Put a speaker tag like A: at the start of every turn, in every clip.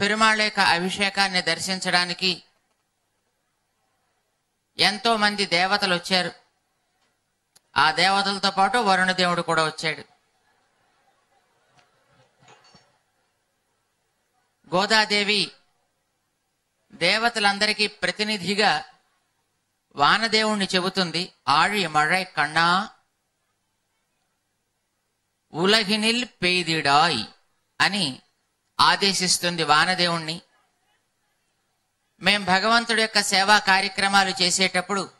A: పెరుమాళ్ళ యొక్క అభిషేకాన్ని దర్శించడానికి ఎంతో మంది దేవతలు వచ్చారు. ఆ దేవతలతో పాటు వరుణదేవుడు కూడా వచ్చాడు. గోదాదేవి దేవతలందరికీ ప్రతినిధిగా వానదేవుణ్ణి చెబుతుంది. ఆళి మழை కన్నా ఉలగినిల్ పెయిదిడాయ్ అని ఆదేశిస్తుంది వానదేవుణ్ణి. మేం భగవంతుడి యొక్క సేవా కార్యక్రమాలు చేసేటప్పుడు,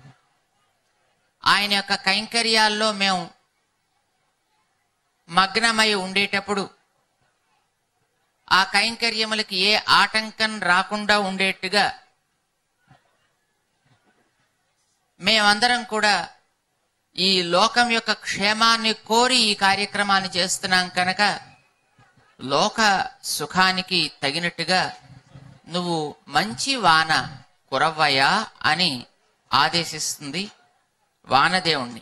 A: ఆయన యొక్క కైంకర్యాల్లో మేము మగ్నమై ఉండేటప్పుడు, ఆ కైంకర్యములకి ఏ ఆటంకం రాకుండా ఉండేట్టుగా మేమందరం కూడా ఈ లోకం యొక్క క్షేమాన్ని కోరి ఈ కార్యక్రమాన్ని చేస్తున్నాం కనుక లోక సుఖానికి తగినట్టుగా నువ్వు మంచి వాన కురవ్వయా అని ఆదేశిస్తుంది వానదేవుణ్ణి.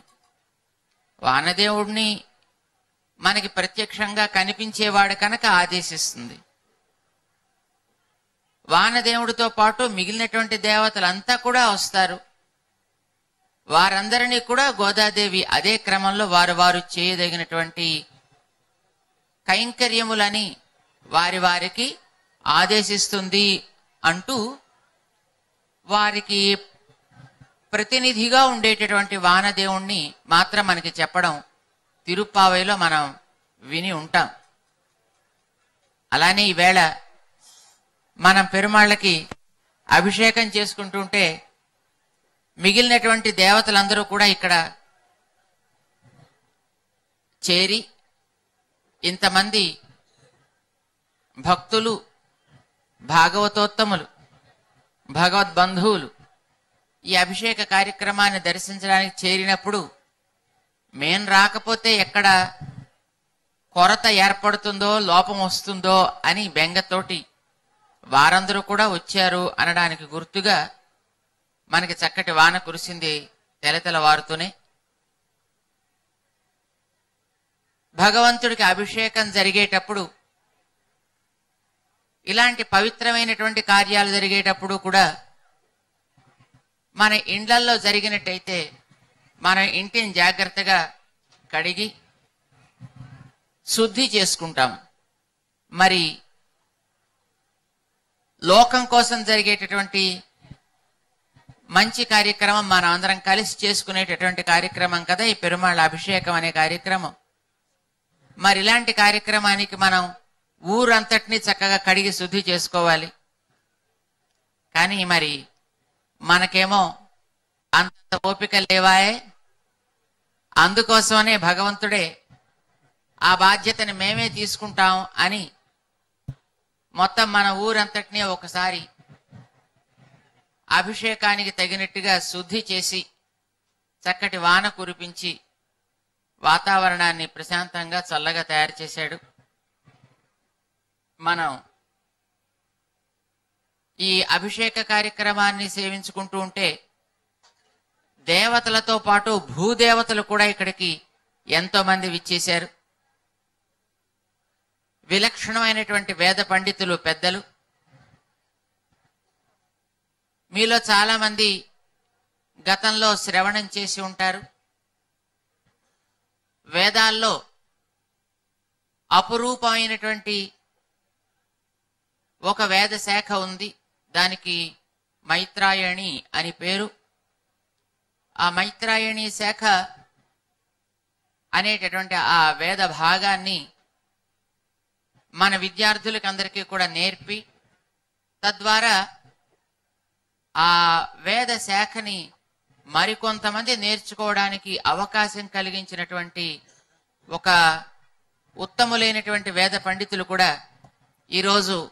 A: వానదేవుణ్ణి మనకి ప్రత్యక్షంగా కనిపించేవాడు కనుక ఆదేశిస్తుంది. వానదేవుడితో పాటు మిగిలినటువంటి దేవతలంతా కూడా వస్తారు. వారందరినీ కూడా గోదాదేవి అదే క్రమంలో వారు వారు చేయదగినటువంటి కైంకర్యములని వారి వారికి ఆదేశిస్తుంది అంటూ వారికి ప్రతినిధిగా ఉండేటటువంటి వానదేవుణ్ణి మాత్రం మనకి చెప్పడం తిరుప్పావైలో మనం విని ఉంటాం. అలానే ఈవేళ మనం పెరుమాళ్ళకి అభిషేకం చేసుకుంటుంటే మిగిలినటువంటి దేవతలందరూ కూడా ఇక్కడ చేరి ఇంతమంది భక్తులు, భాగవతోత్తములు, భగవద్బంధువులు ఈ అభిషేక కార్యక్రమాన్ని దర్శించడానికి చేరినప్పుడు మేం రాకపోతే ఎక్కడ కొరత ఏర్పడుతుందో, లోపం వస్తుందో అని బెంగతోటి వారందరూ కూడా వచ్చారు అనడానికి గుర్తుగా మనకి చక్కటి వాన కురిసింది తెలతెలవారుతూనే. భగవంతుడికి అభిషేకం జరిగేటప్పుడు, ఇలాంటి పవిత్రమైనటువంటి కార్యాలు జరిగేటప్పుడు కూడా మన ఇండ్లల్లో జరిగినట్టయితే మన ఇంటిని జాగ్రత్తగా కడిగి శుద్ధి చేసుకుంటాం. మరి లోకం కోసం జరిగేటటువంటి మంచి కార్యక్రమం మనం అందరం కలిసి చేసుకునేటటువంటి కార్యక్రమం కదా ఈ పెరుమాళ్ళ అభిషేకం అనే కార్యక్రమం. మరి ఇలాంటి కార్యక్రమానికి మనం ఊరంతటినీ చక్కగా కడిగి శుద్ధి చేసుకోవాలి. కానీ మరి మనకేమో అంత ఓపిక లేవాయే. అందుకోసమనే భగవంతుడే ఆ బాధ్యతని మేమే తీసుకుంటాం అని మొత్తం మన ఊరంతటినీ ఒకసారి అభిషేకానికి తగినట్టుగా శుద్ధి చేసి చక్కటి వాన కురిపించి వాతావరణాన్ని ప్రశాంతంగా చల్లగా తయారు చేశాడు. మనం ఈ అభిషేక కార్యక్రమాన్ని సేవించుకుంటూ ఉంటే దేవతలతో పాటు భూదేవతలు కూడా ఇక్కడికి ఎంతో మంది విచ్చేశారు. విలక్షణమైనటువంటి వేద పండితులు, పెద్దలు. మీలో చాలా మంది గతంలో శ్రవణం చేసి ఉంటారు. వేదాల్లో అపురూపమైనటువంటి ఒక వేద శాఖ ఉంది. దానికి మైత్రాయణి అని పేరు. ఆ మైత్రాయణి శాఖ అనేటటువంటి ఆ వేద భాగాన్ని మన విద్యార్థులకి అందరికీ కూడా నేర్పి తద్వారా ఆ వేద శాఖని మరికొంతమంది నేర్చుకోవడానికి అవకాశం కలిగించినటువంటి ఒక ఉత్తములైనటువంటి వేద పండితులు కూడా ఈరోజు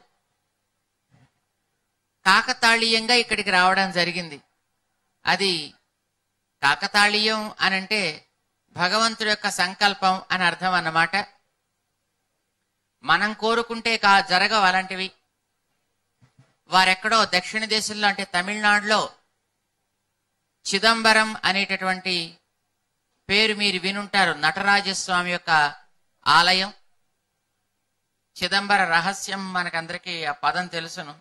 A: కాకతాళీయంగా ఇక్కడికి రావడం జరిగింది. అది కాకతాళీయం అనంటే భగవంతుడి యొక్క సంకల్పం అని అర్థం అన్నమాట. మనం కోరుకుంటే జరగవు అలాంటివి. వారెక్కడో దక్షిణ దేశంలో అంటే తమిళనాడులో చిదంబరం అనేటటువంటి పేరు మీరు వినుంటారు. నటరాజస్వామి యొక్క ఆలయం. చిదంబర రహస్యం మనకందరికీ ఆ పదం తెలుసును.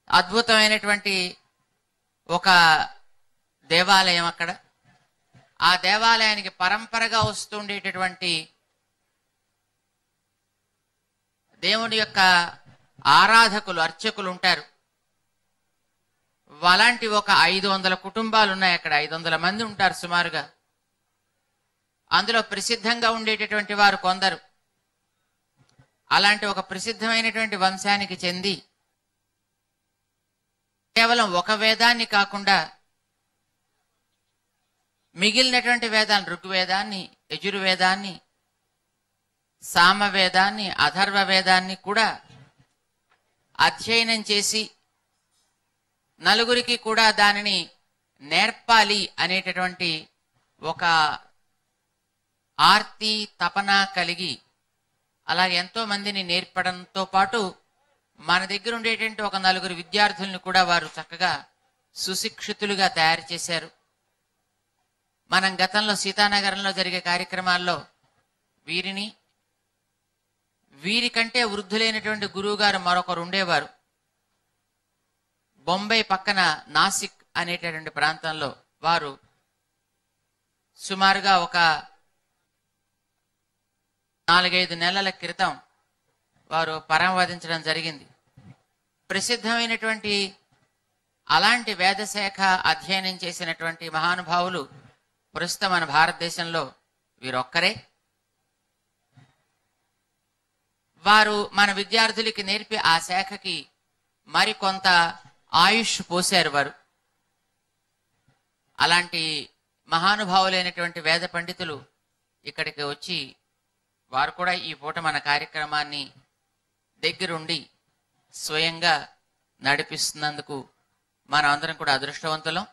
A: అద్భుతమైనటువంటి ఒక దేవాలయం అక్కడ. ఆ దేవాలయానికి పరంపరగా వస్తుండేటటువంటి దేవుడి యొక్క ఆరాధకులు, అర్చకులు ఉంటారు. అలాంటి ఒక 500 కుటుంబాలు ఉన్నాయి అక్కడ. 500 మంది ఉంటారు సుమారుగా. అందులో ప్రసిద్ధంగా ఉండేటటువంటి వారు కొందరు. అలాంటి ఒక ప్రసిద్ధమైనటువంటి వంశానికి చెంది కేవలం ఒక వేదాన్ని కాకుండా మిగిలినటువంటి వేదాన్ని, ఋగ్వేదాన్ని, యజుర్వేదాన్ని, సామవేదాన్ని, అథర్వ వేదాన్ని కూడా అధ్యయనం చేసి నలుగురికి కూడా దానిని నేర్పాలి అనేటటువంటి ఒక ఆర్తి, తపన కలిగి అలాగే ఎంతో మందిని నేర్పడంతో పాటు మన దగ్గర ఉండేటువంటి ఒక 4 విద్యార్థుల్ని కూడా వారు చక్కగా సుశిక్షితులుగా తయారు చేశారు. మనం గతంలో సీతానగరంలో జరిగే కార్యక్రమాల్లో వీరికంటే వృద్ధులైనటువంటి గురువు గారు మరొకరు ఉండేవారు. బొంబాయి పక్కన నాసిక్ అనేటటువంటి ప్రాంతంలో వారు సుమారుగా ఒక 4-5 నెలల క్రితం వారు పరమవదించడం జరిగింది. ప్రసిద్ధమైనటువంటి అలాంటి వేదశాఖ అధ్యయనం చేసినటువంటి మహానుభావులు ప్రస్తుతం మన భారతదేశంలో వీరొక్కరే. వారు మన విద్యార్థులకి నేర్పి ఆ శాఖకి మరికొంత ఆయుష్ పోశారు వారు. అలాంటి మహానుభావులైనటువంటి వేద పండితులు ఇక్కడికి వచ్చి వారు కూడా ఈ పూట మన కార్యక్రమాన్ని దగ్గరుండి స్వయంగా నడిపిస్తున్నందుకు మనం అందరం కూడా అదృష్టవంతులం.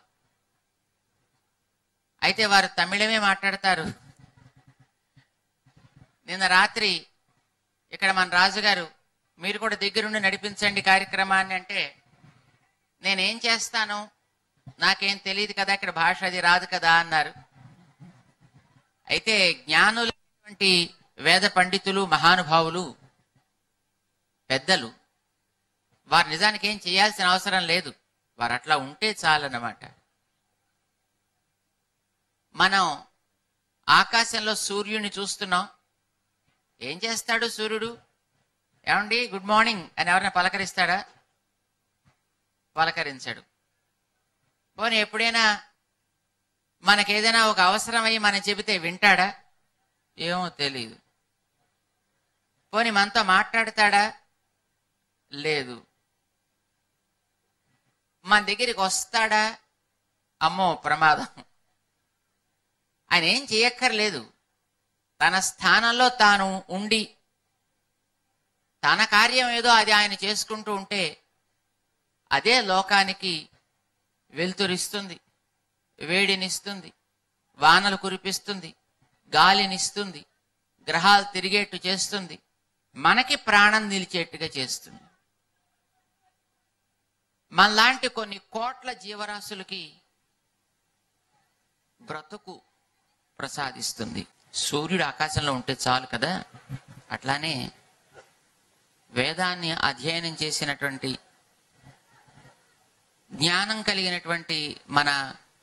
A: అయితే వారు తమిళమే మాట్లాడతారు. నిన్న రాత్రి ఇక్కడ మన రాజుగారు మీరు కూడా దగ్గరుండి నడిపించండి కార్యక్రమాన్ని అంటే, నేనేం చేస్తాను, నాకేం తెలియదు కదా, ఇక్కడ భాష అది రాదు కదా అన్నారు. అయితే జ్ఞానులైనటువంటి వేద పండితులు, మహానుభావులు, పెద్దలు వారు నిజానికి ఏం చేయాల్సిన అవసరం లేదు. వారు అట్లా ఉంటే చాలన్నమాట. మనం ఆకాశంలో సూర్యుని చూస్తున్నాం. ఏం చేస్తాడు సూర్యుడు? ఏమండి గుడ్ మార్నింగ్ అని ఎవరైనా పలకరిస్తాడా? పలకరించాడు. పోనీ ఎప్పుడైనా మనకేదైనా ఒక అవసరమై మనం చెబితే వింటాడా? ఏమో తెలియదు. పోనీ మనతో మాట్లాడతాడా? లేదు. మన దగ్గరికి వస్తాడా? అమ్మో ప్రమాదం. ఆయన ఏం చేయక్కర్లేదు. తన స్థానంలో తాను ఉండి తన కార్యం ఏదో అది ఆయన చేసుకుంటూ ఉంటే అదే లోకానికి వెలుతురిస్తుంది, వేడినిస్తుంది, వానలు కురిపిస్తుంది, గాలినిస్తుంది, గ్రహాలు తిరిగేట్టు చేస్తుంది, మనకి ప్రాణం నిలిచేట్టుగా చేస్తుంది. మనలాంటి కొన్ని కోట్ల జీవరాశులకి బ్రతుకు ప్రసాదిస్తుంది. సూర్యుడు ఆకాశంలో ఉంటే చాలు కదా. అట్లానే వేదాన్ని అధ్యయనం చేసినటువంటి జ్ఞానం కలిగినటువంటి మన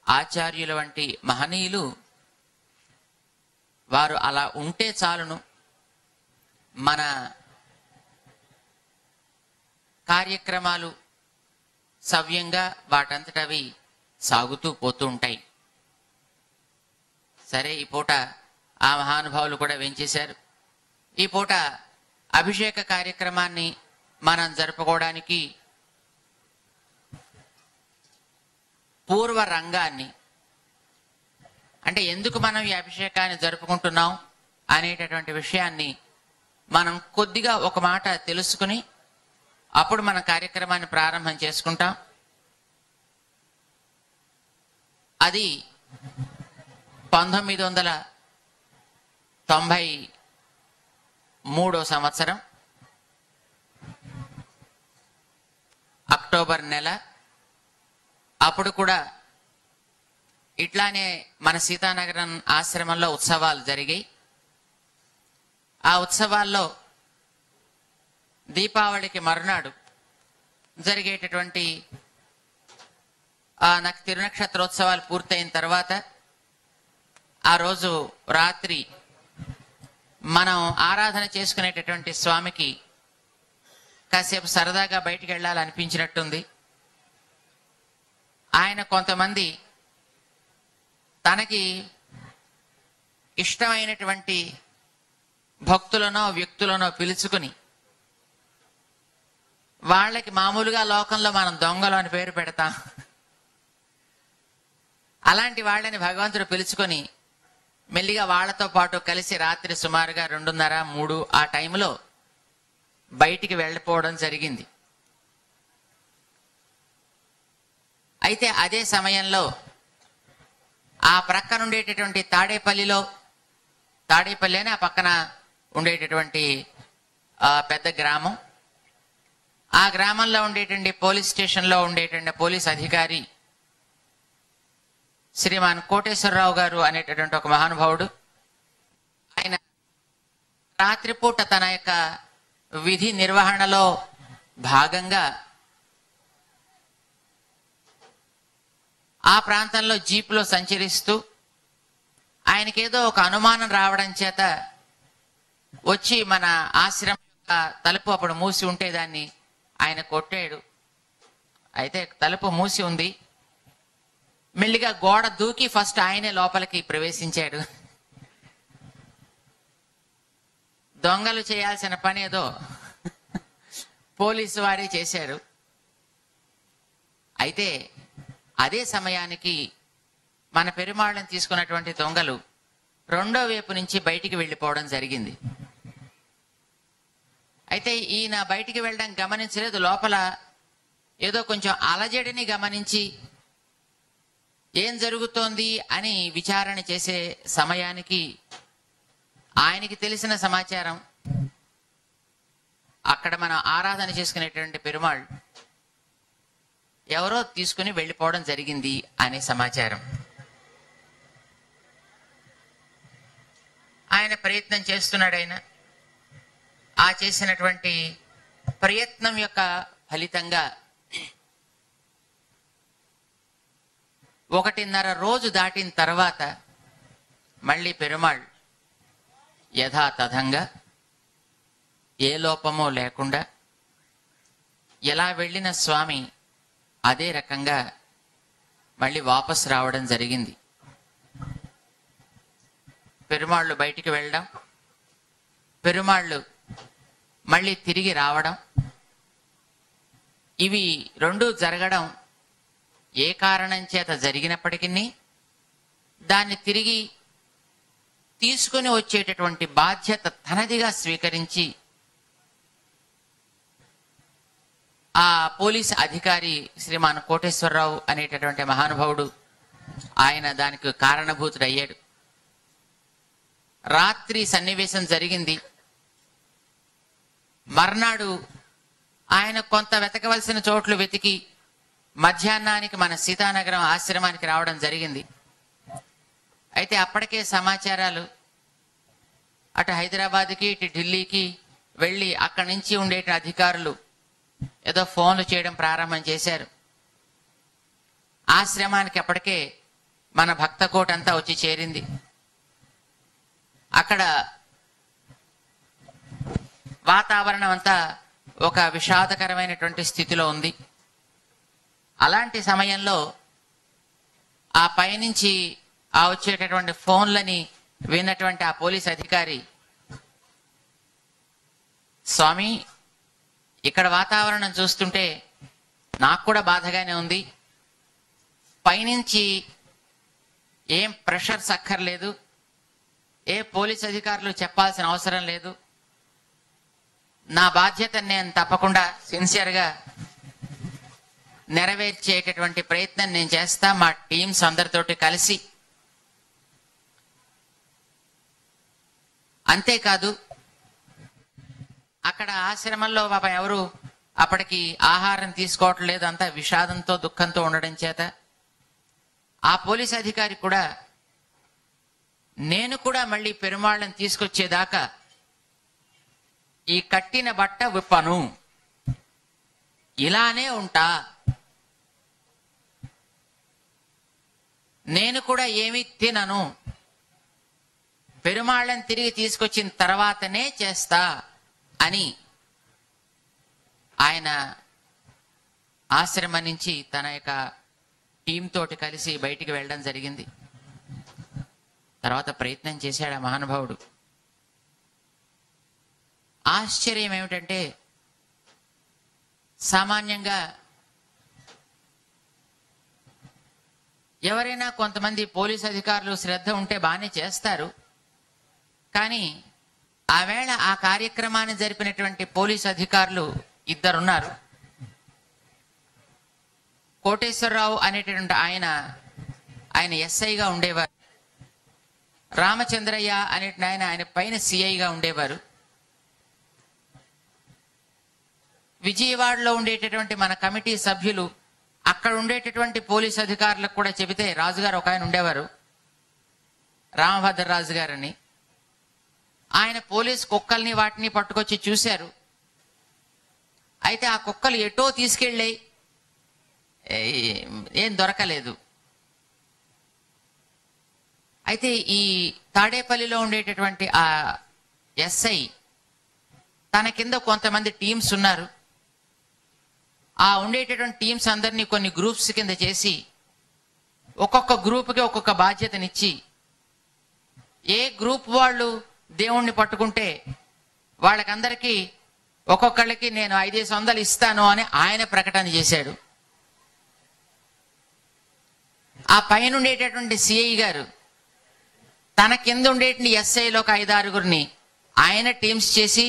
A: ఆచార్యుల వంటి మహనీయులు వారు అలా ఉంటే చాలును. మన కార్యక్రమాలు సవ్యంగా వాటంతటవి సాగుతూ పోతూ ఉంటాయి. సరే, ఈ పూట ఆ మహానుభావులు కూడా వెంచేశారు. ఈ పూట అభిషేక కార్యక్రమాన్ని మనం జరుపుకోవడానికి పూర్వ రంగాన్ని, అంటే ఎందుకు మనం ఈ అభిషేకాన్ని జరుపుకుంటున్నాం అనేటటువంటి విషయాన్ని మనం కొద్దిగా ఒక మాట తెలుసుకుని అప్పుడు మన కార్యక్రమాన్ని ప్రారంభం చేసుకుంటాం. అది 1993 సంవత్సరం అక్టోబర్ నెల. అప్పుడు కూడా ఇట్లానే మన సీతానగరం ఆశ్రమంలో ఉత్సవాలు జరిగాయి. ఆ ఉత్సవాల్లో దీపావళికి మరునాడు జరిగేటటువంటి నాకు తిరునక్షత్రోత్సవాలు పూర్తయిన తర్వాత ఆ రోజు రాత్రి మనం ఆరాధన చేసుకునేటటువంటి స్వామికి కాసేపు సరదాగా బయటికి వెళ్ళాలనిపించినట్టుంది. ఆయన కొంతమంది తనకి ఇష్టమైనటువంటి భక్తులనో వ్యక్తులనో పిలుచుకుని, వాళ్ళకి మామూలుగా లోకంలో మనం దొంగలు అని పేరు పెడతాం, అలాంటి వాళ్ళని భగవంతుడు పిలుచుకొని మెల్లిగా వాళ్లతో పాటు కలిసి రాత్రి సుమారుగా 2:30, 3 ఆ టైంలో బయటికి వెళ్ళిపోవడం జరిగింది. అయితే అదే సమయంలో ఆ ప్రక్కన ఉండేటటువంటి తాడేపల్లి అని ఆ పక్కన ఉండేటటువంటి పెద్ద గ్రామం, ఆ గ్రామంలో ఉండేటువంటి పోలీస్ స్టేషన్లో ఉండేటువంటి పోలీస్ అధికారి శ్రీమాన్ కోటేశ్వరరావు గారు అనేటటువంటి ఒక మహానుభావుడు. ఆయన రాత్రిపూట తన యొక్క విధి నిర్వహణలో భాగంగా ఆ ప్రాంతంలో జీపులో సంచరిస్తూ ఆయనకేదో ఒక అనుమానం రావడం చేత వచ్చి మన ఆశ్రమం యొక్క తలుపు అప్పుడు మూసి ఉంటే దాన్ని ఆయన కొట్టాడు. అయితే తలుపు మూసి ఉంది. మెల్లిగా గోడ దూకి ఫస్ట్ ఆయనే లోపలికి ప్రవేశించాడు. దొంగలు చేయాల్సిన పని ఏదో పోలీసు వారే చేశారు. అయితే అదే సమయానికి మన పెరుమాళ్ళని తీసుకున్నటువంటి దొంగలు రెండో వైపు నుంచి బయటికి వెళ్ళిపోవడం జరిగింది. అయితే ఈయన బయటికి వెళ్ళడం గమనించలేదు. లోపల ఏదో కొంచెం అలజడిని గమనించి ఏం జరుగుతోంది అని విచారణ చేసే సమయానికి ఆయనకి తెలిసిన సమాచారం, అక్కడ మనం ఆరాధన చేసుకునేటువంటి పెరుమాళ్ ఎవరో తీసుకుని వెళ్ళిపోవడం జరిగింది అనే సమాచారం. ఆయన ప్రయత్నం చేస్తున్నాడు. ఆయన ఆ చేసినటువంటి ప్రయత్నం యొక్క ఫలితంగా 1.5 రోజు దాటిన తర్వాత మళ్ళీ పెరుమాళ్ యథాతథంగా ఏ లోపమో లేకుండా ఎలా వెళ్ళిన స్వామి అదే రకంగా మళ్ళీ వాపస్ రావడం జరిగింది. పెరుమాళ్ళు బయటికి వెళ్ళడం, పెరుమాళ్ళు మళ్ళీ తిరిగి రావడం, ఇవి రెండూ జరగడం ఏ కారణం చేత జరిగినప్పటికీ దాన్ని తిరిగి తీసుకుని వచ్చేటటువంటి బాధ్యత తనదిగా స్వీకరించి ఆ పోలీస్ అధికారి శ్రీమాన్ కోటేశ్వరరావు అనేటటువంటి మహానుభావుడు ఆయన దానికి కారణభూతుడయ్యాడు. రాత్రి సన్నివేశం జరిగింది. మర్నాడు ఆయన కొంత వెతకవలసిన చోట్లు వెతికి మధ్యాహ్నానికి మన సీతానగరం ఆశ్రమానికి రావడం జరిగింది. అయితే అప్పటికే సమాచారాలు అటు హైదరాబాద్కి ఇటు ఢిల్లీకి వెళ్ళి అక్కడి నుంచి ఉండే అధికారులు ఏదో ఫోన్లు చేయడం ప్రారంభం చేశారు. ఆశ్రమానికి అప్పటికే మన భక్తకోట అంతా వచ్చి చేరింది. అక్కడ వాతావరణం అంతా ఒక విషాదకరమైనటువంటి స్థితిలో ఉంది. అలాంటి సమయంలో ఆ పైనుంచి ఆ వచ్చేటటువంటి ఫోన్లని విన్నటువంటి ఆ పోలీస్ అధికారి, స్వామి ఇక్కడ వాతావరణం చూస్తుంటే నాకు కూడా బాధగానే ఉంది, పైనుంచి ఏం ప్రెషర్స్ అక్కర్లేదు, ఏ పోలీస్ అధికారులు చెప్పాల్సిన అవసరం లేదు, నా బాధ్యతను నేను తప్పకుండా సిన్సియర్గా నెరవేర్చేటటువంటి ప్రయత్నం నేను చేస్తా, మా టీమ్స్ అందరితోటి కలిసి. అంతేకాదు అక్కడ ఆశ్రమంలో పాపం ఎవరు అప్పటికి ఆహారం తీసుకోవటం లేదు, అంతా విషాదంతో దుఃఖంతో ఉండడం చేత ఆ పోలీస్ అధికారి కూడా నేను కూడా మళ్ళీ పెరుమాళ్ళని తీసుకొచ్చేదాకా ఈ కట్టిన బట్ట విప్పను, ఇలానే ఉంటా, నేను కూడా ఏమీ తినను, పెరుమాళ్ళని తిరిగి తీసుకొచ్చిన తర్వాతనే చేస్తా అని ఆయన ఆశ్రమం నుంచి తన యొక్క టీం తోటి కలిసి బయటికి వెళ్ళడం జరిగింది. తర్వాత ప్రయత్నం చేశాడు ఆ మహానుభావుడు. ఆశ్చర్యం ఏమిటంటే, సామాన్యంగా ఎవరైనా కొంతమంది పోలీస్ అధికారులు శ్రద్ధ ఉంటే బాగానే చేస్తారు. కానీ ఆవేళ ఆ కార్యక్రమాన్ని జరిపినటువంటి పోలీస్ అధికారులు ఇద్దరున్నారు. కోటేశ్వరరావు అనేటటువంటి ఆయన ఎస్ఐగా ఉండేవారు. రామచంద్రయ్య అనేటువంటి ఆయన పైన సిఐగా ఉండేవారు. విజయవాడలో ఉండేటటువంటి మన కమిటీ సభ్యులు అక్కడ ఉండేటటువంటి పోలీస్ అధికారులకు కూడా చెబితే, రాజుగారు ఒక ఆయన ఉండేవారు, రామభద్రరాజు గారని. ఆయన పోలీస్ కుక్కల్ని వాటిని పట్టుకొచ్చి చూశారు. అయితే ఆ కుక్కలు ఎటో తీసుకెళ్ళాయి, ఏం దొరకలేదు. అయితే ఈ తాడేపల్లిలో ఉండేటటువంటి ఆ ఎస్ఐ తన కింద కొంతమంది టీమ్స్ ఉన్నారు. ఆ ఉండేటటువంటి టీమ్స్ అందరినీ కొన్ని గ్రూప్స్ కింద చేసి ఒక్కొక్క గ్రూప్కి ఒక్కొక్క బాధ్యతనిచ్చి, ఏ గ్రూప్ వాళ్ళు దేవుణ్ణి పట్టుకుంటే వాళ్ళకందరికీ ఒక్కొక్కళ్ళకి నేను 500 ఇస్తాను అని ఆయన ప్రకటన చేశాడు. ఆ పైన ఉండేటటువంటి సిఐ గారు తన కింద ఉండేటువంటి ఎస్ఐలో ఒక 5-6 ఆయన టీమ్స్ చేసి,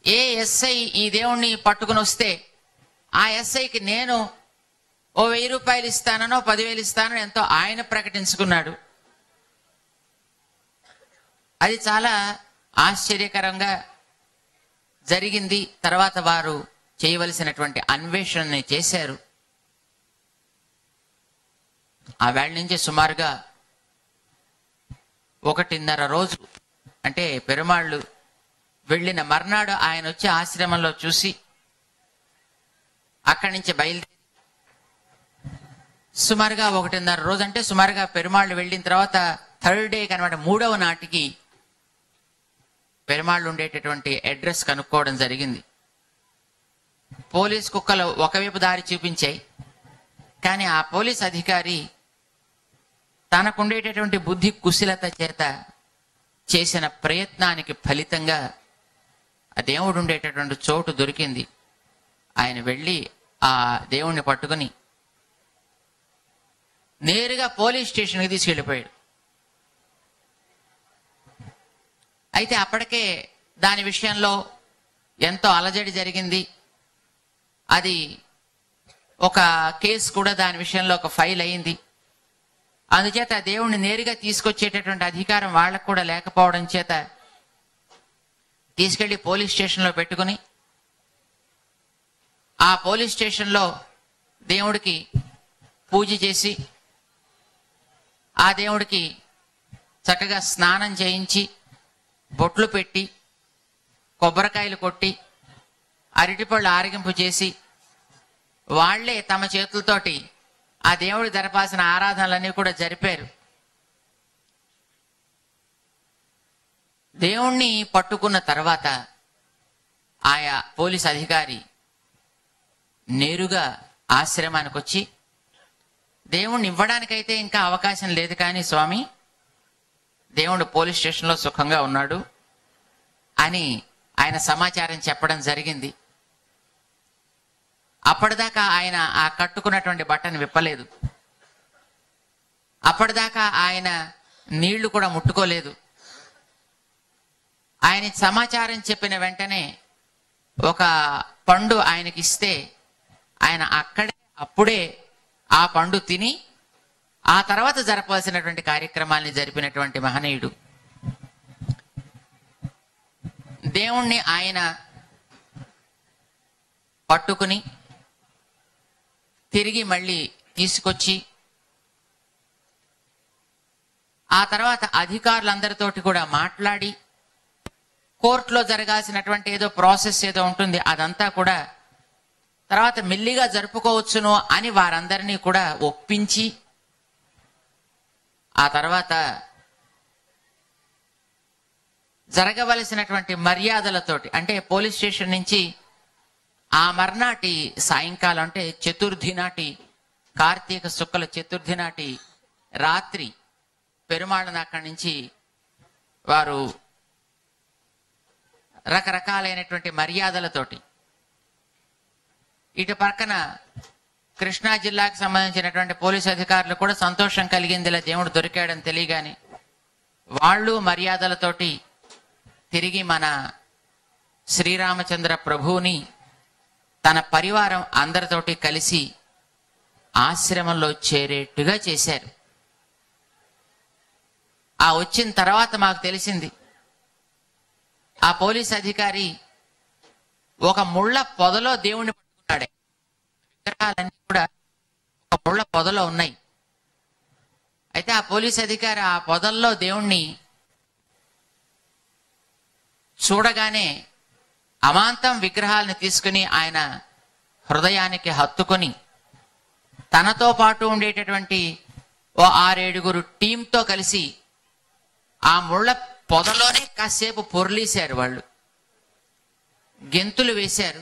A: ఏ ఎస్ఐ ఈ దేవుణ్ణి పట్టుకుని వస్తే ఆ ఎస్ఐకి నేను ఓ 1000 రూపాయలు ఇస్తానో 10,000 ఇస్తానో ఎంతో ఆయన ప్రకటించుకున్నాడు. అది చాలా ఆశ్చర్యకరంగా జరిగింది. తర్వాత వారు చేయవలసినటువంటి అన్వేషణని చేశారు. ఆ వేళ నుంచి సుమారుగా 1.5 రోజు, అంటే పెరుమాళ్ళు వెళ్ళిన మర్నాడు ఆయన వచ్చి ఆశ్రమంలో చూసి అక్కడి నుంచి బయలుదేరి సుమారుగా 1.5 రోజు, అంటే సుమారుగా పెరుమాళ్ళు వెళ్ళిన తర్వాత 3rd డే కనమాట, 3వ నాటికి పెరుమాళ్ళు ఉండేటటువంటి అడ్రస్ కనుక్కోవడం జరిగింది. పోలీస్ కుక్కలు ఒకవైపు దారి చూపించాయి. కానీ ఆ పోలీస్ అధికారి తనకుండేటటువంటి బుద్ధి కుశలత చేత చేసిన ప్రయత్నానికి ఫలితంగా ఆ దేవుడు ఉండేటటువంటి చోటు దొరికింది. ఆయన వెళ్ళి ఆ దేవుణ్ణి పట్టుకుని నేరుగా పోలీస్ స్టేషన్కి తీసుకెళ్ళిపోయాడు. అయితే అప్పటికే దాని విషయంలో ఎంతో అలజడి జరిగింది. అది ఒక కేసు కూడా దాని విషయంలో ఒక ఫైల్ అయింది. అందుచేత దేవుణ్ణి నేరుగా తీసుకొచ్చేటటువంటి అధికారం వాళ్ళకు కూడా లేకపోవడం చేత తీసుకెళ్లి పోలీస్ స్టేషన్లో పెట్టుకుని, ఆ పోలీస్ స్టేషన్లో దేవుడికి పూజ చేసి, ఆ దేవుడికి చక్కగా స్నానం చేయించి, బొట్లు పెట్టి, కొబ్బరికాయలు కొట్టి, అరటిపళ్ళు ఆరగింపు చేసి, వాళ్లే తమ చేతులతోటి ఆ దేవుడి జరపాల్సిన ఆరాధనలన్నీ కూడా జరిపారు. దేవుణ్ణి పట్టుకున్న తర్వాత ఆయా పోలీస్ అధికారి నేరుగా ఆశ్రమానికి వచ్చి, దేవుణ్ణి ఇవ్వడానికైతే ఇంకా అవకాశం లేదు, కానీ స్వామి దేవుడు పోలీస్ స్టేషన్లో సుఖంగా ఉన్నాడు అని ఆయన సమాచారం చెప్పడం జరిగింది. అప్పటిదాకా ఆయన ఆ కట్టుకున్నటువంటి బట్టను విప్పలేదు. అప్పటిదాకా ఆయన నీళ్లు కూడా ముట్టుకోలేదు. ఆయన సమాచారం చెప్పిన వెంటనే ఒక పండు ఆయనకి ఇస్తే ఆయన అప్పుడే ఆ పండు తిని ఆ తర్వాత జరపాల్సినటువంటి కార్యక్రమాల్ని జరిపినటువంటి మహనీయుడు. దేవుణ్ణి ఆయన పట్టుకుని తిరిగి మళ్ళీ తీసుకొచ్చి, ఆ తర్వాత అధికారులందరితోటి కూడా మాట్లాడి కోర్టులో జరగాల్సినటువంటి ఏదో ప్రాసెస్ ఏదో ఉంటుంది, అదంతా కూడా తర్వాత మెల్లిగా జరుపుకోవచ్చును అని వారందరినీ కూడా ఒప్పించి, ఆ తర్వాత జరగవలసినటువంటి మర్యాదలతోటి, అంటే పోలీస్ స్టేషన్ నుంచి ఆ మర్నాటి సాయంకాలం, అంటే చతుర్థి నాటి, కార్తీక శుక్ల చతుర్థి నాటి రాత్రి పెరుమాళ్ళని అక్కడి నుంచి వారు రకరకాలైనటువంటి మర్యాదలతోటి, ఇటు పక్కన కృష్ణా జిల్లాకు సంబంధించినటువంటి పోలీసు అధికారులు కూడా సంతోషం కలిగింది, ఇలా దేవుడు దొరికాడని తెలియగానే వాళ్ళు మర్యాదలతోటి తిరిగి మన శ్రీరామచంద్ర ప్రభువుని తన పరివారం అందరితోటి కలిసి ఆశ్రమంలో చేరేట్టుగా చేశారు. ఆ వచ్చిన తర్వాత మాకు తెలిసింది, ఆ పోలీస్ అధికారి ఒక ముళ్ళ పొదలో దేవుణ్ణి పట్టుకున్నాడే. విగ్రహాలన్నీ కూడా ఒక ముళ్ళ పొదలో ఉన్నాయి. అయితే ఆ పోలీస్ అధికారి ఆ పొదల్లో దేవుణ్ణి చూడగానే అమాంతం విగ్రహాలను తీసుకుని ఆయన హృదయానికి హత్తుకొని తనతో పాటు ఉండేటటువంటి ఓ 6-7 టీంతో కలిసి ఆ ముళ్ళ పొదలోనే కాసేపు పొర్లీశారు. వాళ్ళు గెంతులు వేశారు.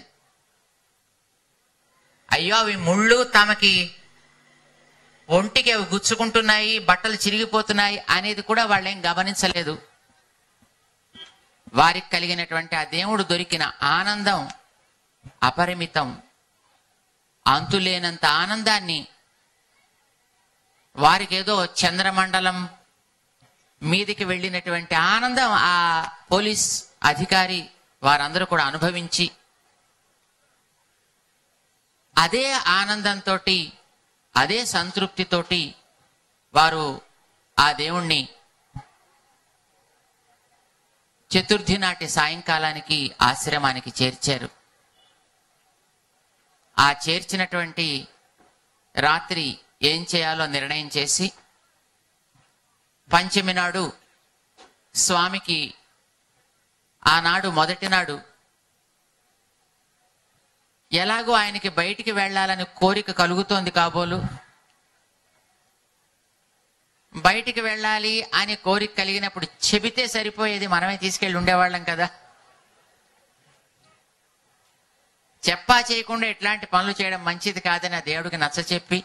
A: అయ్యో అవి ముళ్ళు తమకి ఒంటికి అవి గుచ్చుకుంటున్నాయి, బట్టలు చిరిగిపోతున్నాయి అనేది కూడా వాళ్ళేం గమనించలేదు. వారికి కలిగినటువంటి ఆ దేవుడు దొరికిన ఆనందం అపరిమితం, అంతులేనంత ఆనందాన్ని, వారికి ఏదో చంద్రమండలం మీదికి వెళ్ళినటువంటి ఆనందం ఆ పోలీస్ అధికారి వారందరూ కూడా అనుభవించి, అదే ఆనందంతో అదే సంతృప్తితోటి వారు ఆ దేవుణ్ణి చతుర్థి నాటి సాయంకాలానికి ఆశ్రమానికి చేర్చారు. ఆ చేర్చినటువంటి రాత్రి ఏం చేయాలో నిర్ణయం చేసి, పంచమి నాడు స్వామికి ఆనాడు మొదటి నాడు ఎలాగో ఆయనకి బయటికి వెళ్ళాలని కోరిక కలుగుతోంది కాబోలు. బయటికి వెళ్ళాలి అని కోరిక కలిగినప్పుడు చెబితే సరిపోయేది, మనమే తీసుకెళ్ళి ఉండేవాళ్ళం కదా. చెప్పా చేయకుండా ఇట్లాంటి పనులు చేయడం మంచిది కాదని ఆ దేవుడికి నచ్చచెప్పి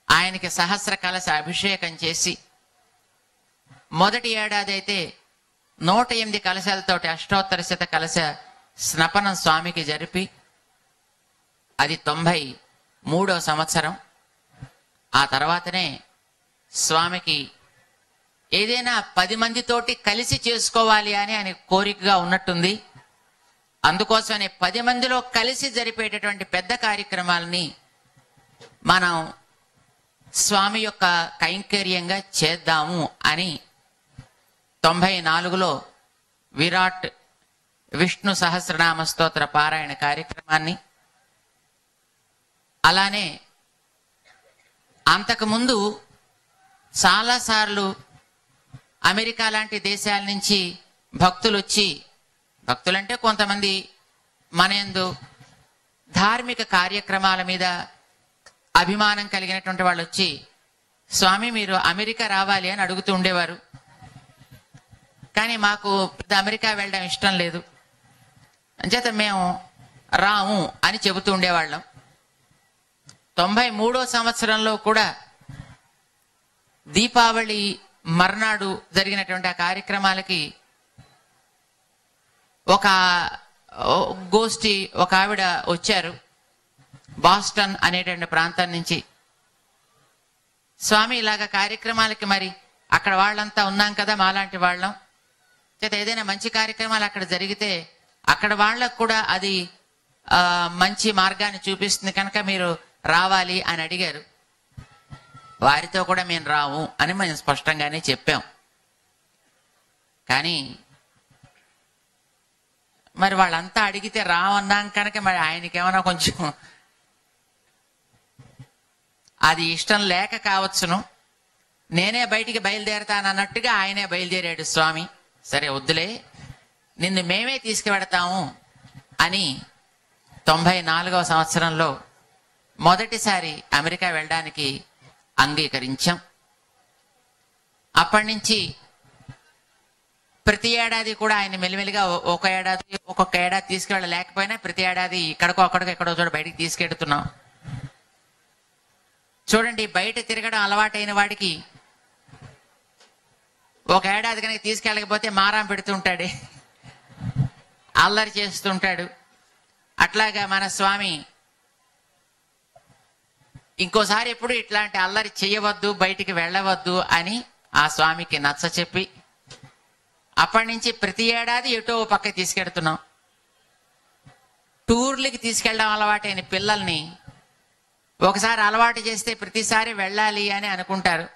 A: ఆయనకి సహస్ర కలశ అభిషేకం చేసి, మొదటి ఏడాది అయితే 108 కలశాలతోటి అష్టోత్తర శత కలశ స్నపనం స్వామికి జరిపి, అది 93వ సంవత్సరం. ఆ తర్వాతనే స్వామికి ఏదైనా 10 మందితోటి కలిసి చేసుకోవాలి అని ఆయన కోరికగా ఉన్నట్టుంది. అందుకోసమనే 10 మందిలో కలిసి జరిపేటటువంటి పెద్ద కార్యక్రమాలని మనం స్వామి యొక్క కైంకర్యంగా చేద్దాము అని 94లో విరాట్ విష్ణు సహస్రనామ స్తోత్ర పారాయణ కార్యక్రమాన్ని, అలానే అంతకుముందు చాలాసార్లు అమెరికా లాంటి దేశాల నుంచి భక్తులు వచ్చి, భక్తులంటే కొంతమంది మనయందు ధార్మిక కార్యక్రమాల మీద అభిమానం కలిగినటువంటి వాళ్ళు వచ్చి, స్వామి మీరు అమెరికా రావాలి అని అడుగుతూ ఉండేవారు. కానీ మాకు అమెరికా వెళ్ళడం ఇష్టం లేదు, అంచేత మేము రాము అని చెబుతూ ఉండేవాళ్ళం. 93వ సంవత్సరంలో కూడా దీపావళి మర్నాడు జరిగినటువంటి ఆ కార్యక్రమాలకి ఒక గోష్ఠి, ఒక ఆవిడ వచ్చారు బాస్టన్ అనేటువంటి ప్రాంతం నుంచి. స్వామి ఇలాగ కార్యక్రమాలకి మరి అక్కడ వాళ్ళంతా ఉన్నాం కదా మాలాంటి వాళ్ళం, చేత ఏదైనా మంచి కార్యక్రమాలు అక్కడ జరిగితే అక్కడ వాళ్ళకు కూడా అది మంచి మార్గాన్ని చూపిస్తుంది కనుక మీరు రావాలి అని అడిగారు. వారితో కూడా మేము రాము అని మేము స్పష్టంగానే చెప్పాం. కానీ మరి వాళ్ళంతా అడిగితే రావన్నాం కనుక మరి ఆయనకేమన్నా కొంచెం అది ఇష్టం లేక కావచ్చును. నేనే బయటికి బయలుదేరతానన్నట్టుగా ఆయనే బయలుదేరాడు స్వామి. సరే వద్దులే, నిన్ను మేమే తీసుకువెడతాము అని 94వ సంవత్సరంలో మొదటిసారి అమెరికా వెళ్ళడానికి అంగీకరించాం. అప్పటి నుంచి ప్రతి ఏడాది కూడా ఆయన మెల్లిమెల్లిగా ఒక్కొక్క ఏడాది తీసుకువెళ్ళలేకపోయినా ప్రతి ఏడాది ఇక్కడికో ఎక్కడో చోట బయటికి తీసుకెడుతున్నాం. చూడండి, బయట తిరగడం అలవాటైన వాడికి ఒక ఏడాది కనుక తీసుకెళ్ళకపోతే మారాం పెడుతుంటాడు, అల్లరి చేస్తుంటాడు. అట్లాగా మన స్వామి ఇంకోసారి ఎప్పుడు ఇట్లాంటి అల్లరి చేయవద్దు, బయటికి వెళ్ళవద్దు అని ఆ స్వామికి నచ్చ చెప్పి అప్పటి నుంచి ప్రతి ఏడాది ఎటో పక్క తీసుకెడుతున్నాం. టూర్లకి తీసుకెళ్ళడం అలవాటైన పిల్లల్ని ఒకసారి అలవాటు చేస్తే ప్రతిసారి వెళ్ళాలి అని అనుకుంటారు.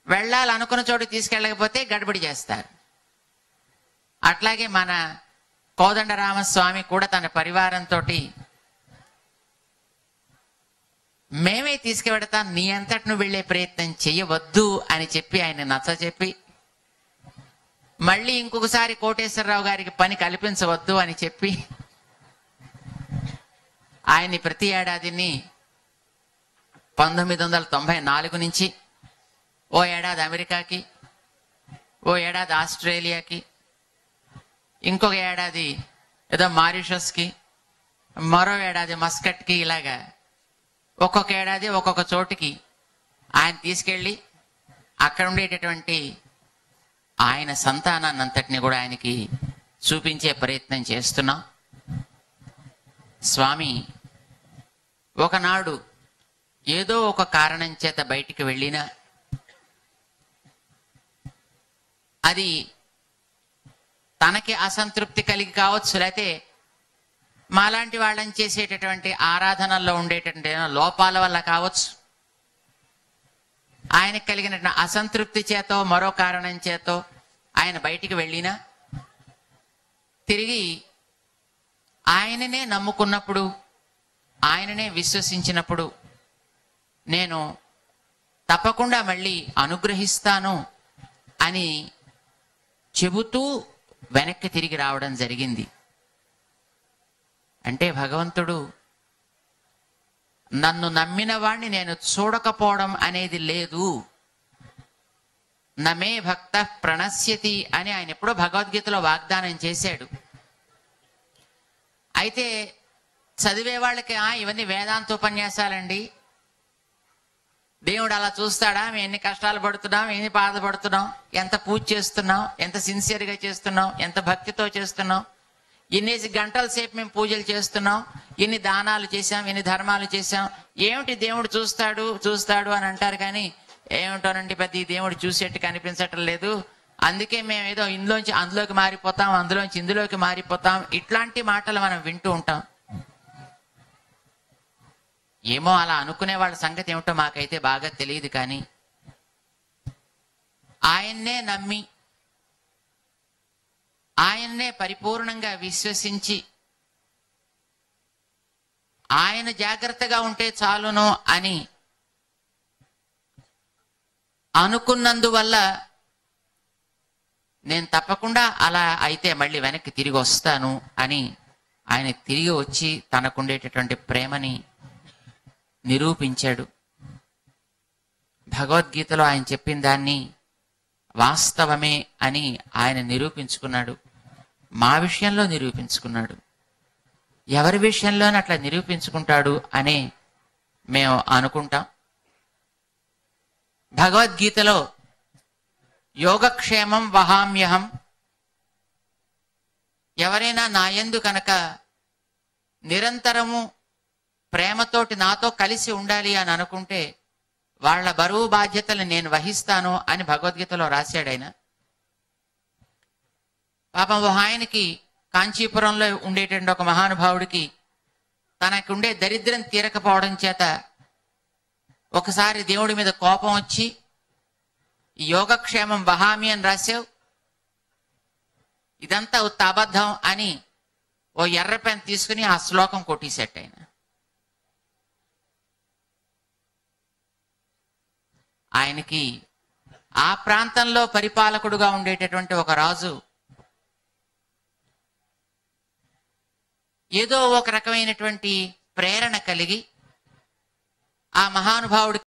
A: వెళ్ళాలనుకున్న చోటు తీసుకెళ్ళకపోతే గడబడి చేస్తారు. అట్లాగే మన కోదండరామస్వామి కూడా తన పరివారంతో మేమే తీసుకువెడతాం, నీ అంతటి నువ్వు వెళ్ళే ప్రయత్నం చెయ్యవద్దు అని చెప్పి ఆయన నచ్చ చెప్పి, మళ్ళీ ఇంకొకసారి కోటేశ్వరరావు గారికి పని కల్పించవద్దు అని చెప్పి ఆయన్ని ప్రతి ఏడాదిని 1994 నుంచి ఓ ఏడాది అమెరికాకి, ఓ ఏడాది ఆస్ట్రేలియాకి, ఇంకొక ఏడాది ఏదో మారిషస్కి, మరో ఏడాది మస్కట్కి, ఇలాగా ఒక్కొక్క ఏడాది ఒక్కొక్క చోటుకి ఆయన తీసుకెళ్ళి అక్కడ ఉండేటటువంటి ఆయన సంతానాన్ని అంతటిని కూడా ఆయనకి చూపించే ప్రయత్నం చేస్తున్నాం. స్వామి ఒకనాడు ఏదో ఒక కారణం చేత బయటికి వెళ్ళినా అది తనకి అసంతృప్తి కలిగి కావచ్చు, లేకపోతే మాలాంటి వాళ్ళని చేసేటటువంటి ఆరాధనల్లో ఉండేటటువంటి లోపాల వల్ల కావచ్చు, ఆయనకు కలిగిన అసంతృప్తి చేతో మరో కారణం చేతో ఆయన బయటికి వెళ్ళినా తిరిగి ఆయననే నమ్ముకున్నప్పుడు, ఆయననే విశ్వసించినప్పుడు నేను తప్పకుండా మళ్ళీ అనుగ్రహిస్తాను అని చెబుతూ వెనక్కి తిరిగి రావడం జరిగింది. అంటే భగవంతుడు నన్ను నమ్మిన వాణ్ణి నేను చూడకపోవడం అనేది లేదు. నమే భక్త ప్రణశ్యతి అని ఆయన ఎప్పుడో భగవద్గీతలో వాగ్దానం చేశాడు. అయితే చదివే వాళ్ళకి ఇవన్నీ వేదాంత ఉపన్యాసాలండి, దేవుడు అలా చూస్తాడా, మేము ఎన్ని కష్టాలు పడుతున్నాం, ఎన్ని బాధపడుతున్నాం, ఎంత పూజ చేస్తున్నాం, ఎంత సిన్సియర్గా చేస్తున్నాం, ఎంత భక్తితో చేస్తున్నాం, ఎన్ని గంటల సేపు మేము పూజలు చేస్తున్నాం, ఎన్ని దానాలు చేశాం, ఎన్ని ధర్మాలు చేశాం, ఏమిటి దేవుడు చూస్తాడు అని అంటారు. కానీ ఏమిటోనండి, పెద్ద ఈ దేవుడు చూసేట్టు కనిపించటం లేదు, అందుకే మేము ఏదో ఇందులోంచి అందులోకి మారిపోతాం, అందులోంచి ఇందులోకి మారిపోతాం, ఇట్లాంటి మాటలు మనం వింటూ ఉంటాం. ఏమో అలా అనుకునే వాళ్ళ సంగతి ఏమిటో మాకైతే బాగా తెలియదు. కానీ ఆయన్నే నమ్మి ఆయన్నే పరిపూర్ణంగా విశ్వసించి ఆయన జాగ్రత్తగా ఉంటే చాలును అని అనుకున్నందువల్ల నేను తప్పకుండా అలా అయితే మళ్ళీ వెనక్కి తిరిగి వస్తాను అని ఆయన తిరిగి వచ్చి తనకుండేటటువంటి ప్రేమని నిరూపించాడు. భగవద్గీతలో ఆయన చెప్పిన దాన్ని వాస్తవమే అని ఆయన నిరూపించుకున్నాడు. మా విషయంలో నిరూపించుకున్నాడు. ఎవరి విషయంలోనే అట్లా నిరూపించుకుంటాడు అని మేము అనుకుంటాం. భగవద్గీతలో యోగక్షేమం వహామ్యహం, ఎవరైనా నాయందు కనుక నిరంతరము ప్రేమతోటి నాతో కలిసి ఉండాలి అని అనుకుంటే వాళ్ళ బరువు బాధ్యతలు నేను వహిస్తాను అని భగవద్గీతలో రాశాడు ఆయన. పాపం ఆయనకి కాంచీపురంలో ఉండేటువంటి ఒక మహానుభావుడికి తనకుండే దరిద్రం తీరకపోవడం చేత ఒకసారి దేవుడి మీద కోపం వచ్చి యోగక్షేమం వహామి అని రాశావు, ఇదంతా ఉత్త అబద్ధం అని ఓ ఎర్ర పెన్ తీసుకుని ఆ శ్లోకం కొట్టేసేట ఆయన. ఆయనకి ఆ ప్రాంతంలో పరిపాలకుడుగా ఉండేటటువంటి ఒక రాజు ఏదో ఒక రకమైనటువంటి ప్రేరణ కలిగి ఆ మహానుభావుడికి